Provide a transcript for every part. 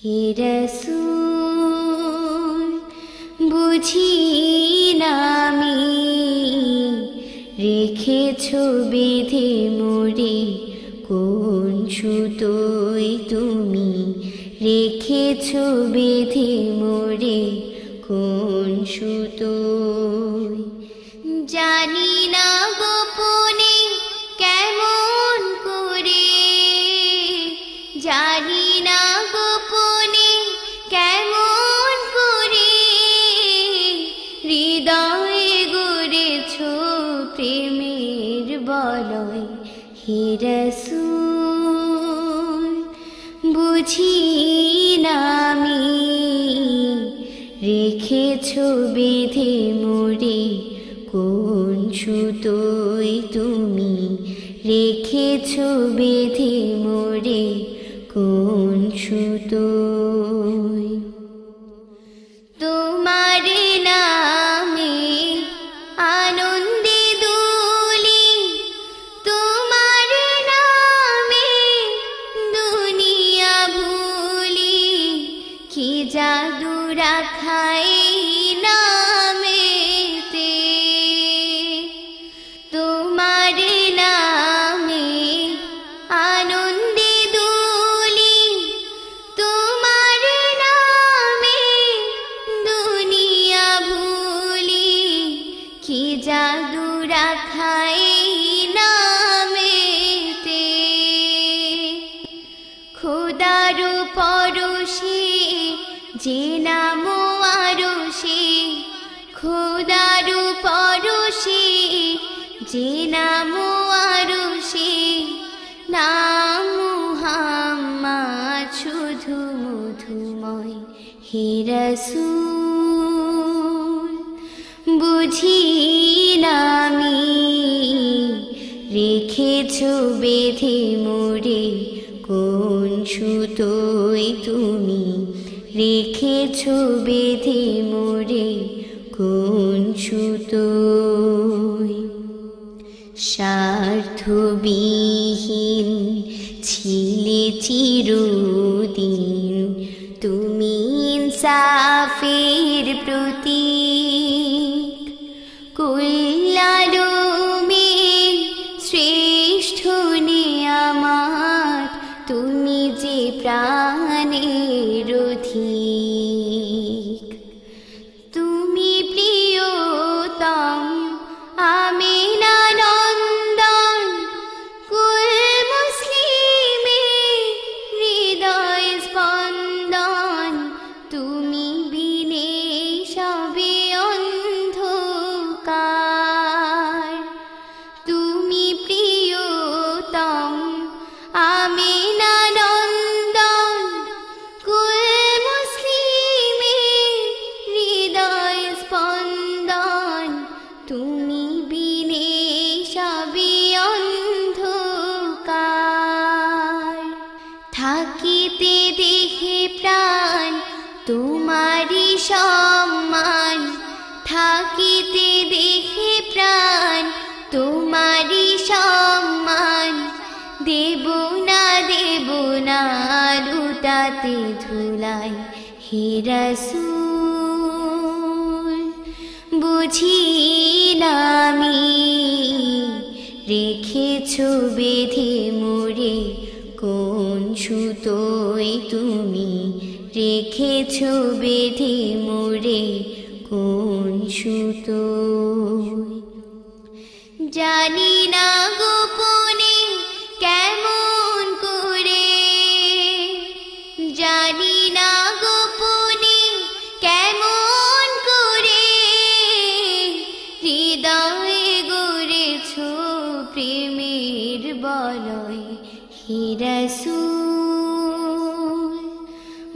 হে রাসূল বুঝি না আমি রেখেছো বেঁধে মোরে কোন সুতোয় তুমি রেখেছো বেঁধে মোরে কোন সুতোয় জানি না গোপনে কেমন করে জানি না গোপনে কেমন করে হৃদয়ে গড়েছো প্রেমের বলয় হে রাসূল বুঝি না আমি রেখেছো বেঁধে মোরে কোন সুতোয় তুমি রেখেছো বেঁধে মোরে কোন সুতোয় তোমার নামে আনন্দে দুলি তোমার নামে দুনিয়া ভুলি কি জাদু রাখাই নামেতে তোমার নামে আনন্দে দুলি তোমার নামে দুনিয়া ভুলি কি জাদু রাখাই নামেতে খোদারু পরশে যে নাম আরশে খোদারু পরশে যে নাম আরশে নাম মুহাম্মদ শুধু মধুময় হে রাসূল বুঝি না আমি রেখেছো বেঁধে মোরে কোন সুতোয় তুমি রেখেছো বেঁধে মোরে কোন সুতোয় স্বার্থবিহীন ছিলে চিরদিন তুমি ইনসাফের প্রতীক কুল্লালমের শ্রেষ্ঠ নেয়ামত তুমি যে প্রাণের অধিক তুমি প্রিয়তম আমিনা নন্দন কুল মুসলিমের হৃদয় স্পন্দন তুমি বিনে সবে অন্ধকার তুমি প্রিয়তম আমিনা নন্দন কুল মুসলিমের হৃদয় স্পন্দন তুমি বিনে সবে অন্ধকার থাকিতে দেখে প্রাণ তোমারি সম্মান থাকিতে দেখে প্রাণ তোমারি সম্মান দেব না লুটাতে ধুলাই হে রাসূল বুঝি না আমি রেখেছো বেঁধে মোরে কোন সুতোয় তুমি রেখেছো বেঁধে মোরে কোন সুতোয় জানি না গোপনে কেমন করে জানি না গোপনে কেমন করে হৃদয়ে গড়েছো প্রেমের বলয় হে রাসূল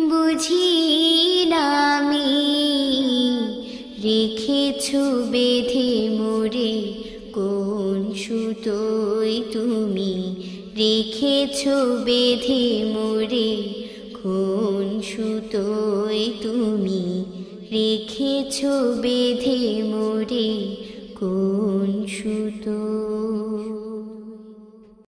বুঝি না আমি রেখেছো বেঁধে মোরে কোন সুতোয় তুমি রেখেছো বেঁধে মোরে কোন সুতোয় তুমি রেখেছো বেঁধে মোরে কোন সুতোয়।